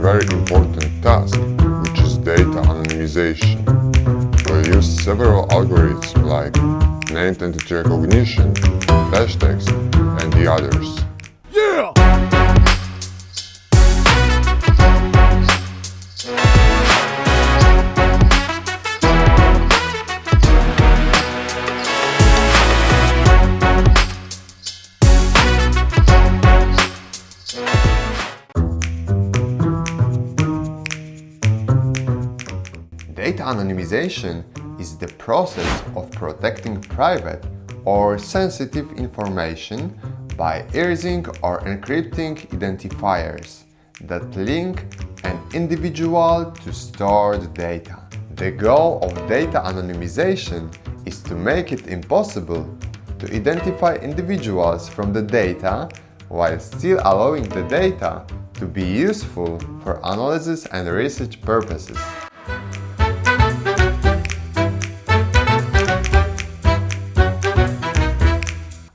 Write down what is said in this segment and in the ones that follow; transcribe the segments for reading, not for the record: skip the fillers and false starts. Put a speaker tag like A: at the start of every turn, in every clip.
A: very important task, which is data anonymization. We'll use several algorithms like named entity recognition, flash text, and the others.
B: Yeah!
C: Data anonymization is the process of protecting private or sensitive information by erasing or encrypting identifiers that link an individual to stored data. The goal of data anonymization is to make it impossible to identify individuals from the data while still allowing the data to be useful for analysis and research purposes.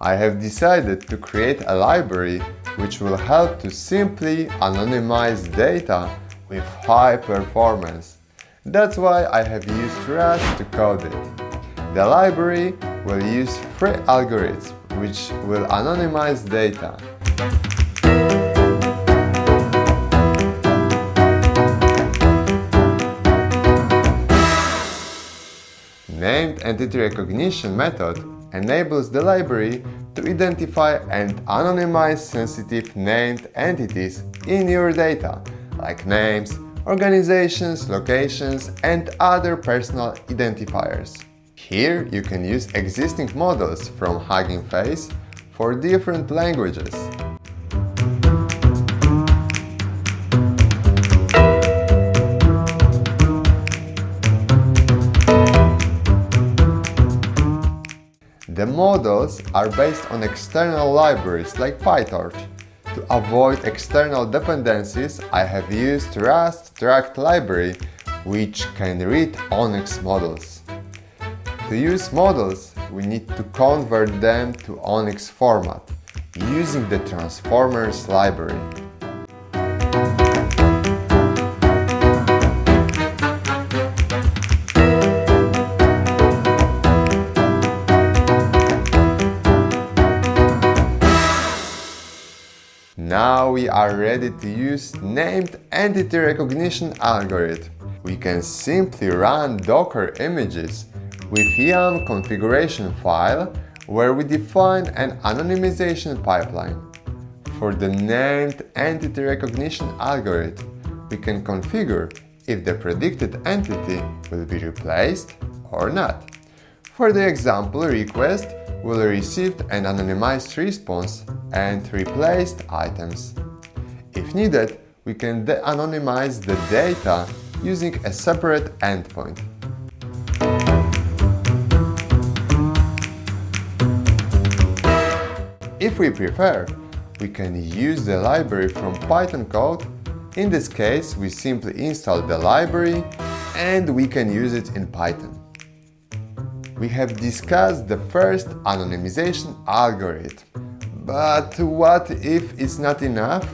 C: I have decided to create a library which will help to simply anonymize data with high performance. That's why I have used Rust to code it. The library will use three algorithms which will anonymize data. Named entity recognition method enables the library to identify and anonymize sensitive named entities in your data, like names, organizations, locations, and other personal identifiers. Here you can use existing models from Hugging Face for different languages. The models are based on external libraries like PyTorch. To avoid external dependencies, I have used Rust Tract library, which can read ONNX models. To use models, we need to convert them to ONNX format using the transformers library. Now we are ready to use named entity recognition algorithm. We can simply run Docker images with yum configuration file where we define an anonymization pipeline. For the named entity recognition algorithm, we can configure if the predicted entity will be replaced or not. For the example request, we'll receive an anonymized response and replaced items. If needed, we can de-anonymize the data using a separate endpoint. If we prefer, we can use the library from Python code. In this case, we simply install the library and we can use it in Python. We have discussed the first anonymization algorithm, but what if it's not enough?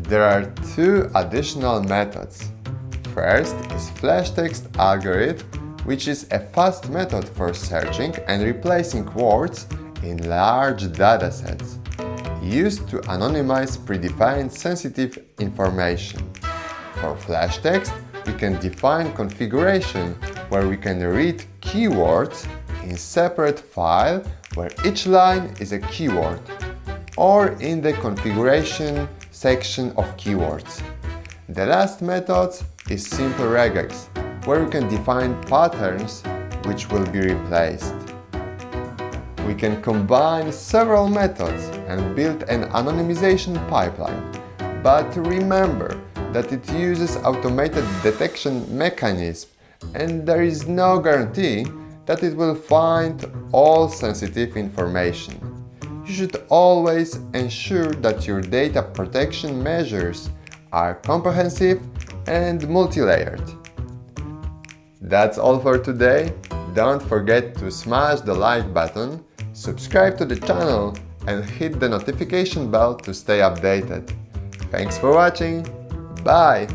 C: There are two additional methods. First is flash text algorithm, which is a fast method for searching and replacing words in large datasets, used to anonymize predefined sensitive information. For flash text, we can define configuration where we can read keywords in separate file where each line is a keyword, or in the configuration section of keywords. The last method is simple regex, where we can define patterns which will be replaced. We can combine several methods and build an anonymization pipeline, but remember that it uses automated detection mechanism and there is no guarantee that it will find all sensitive information. You should always ensure that your data protection measures are comprehensive and multi-layered. That's all for today. Don't forget to smash the like button, Subscribe to the channel and hit the notification bell to stay updated. Thanks for watching. Bye!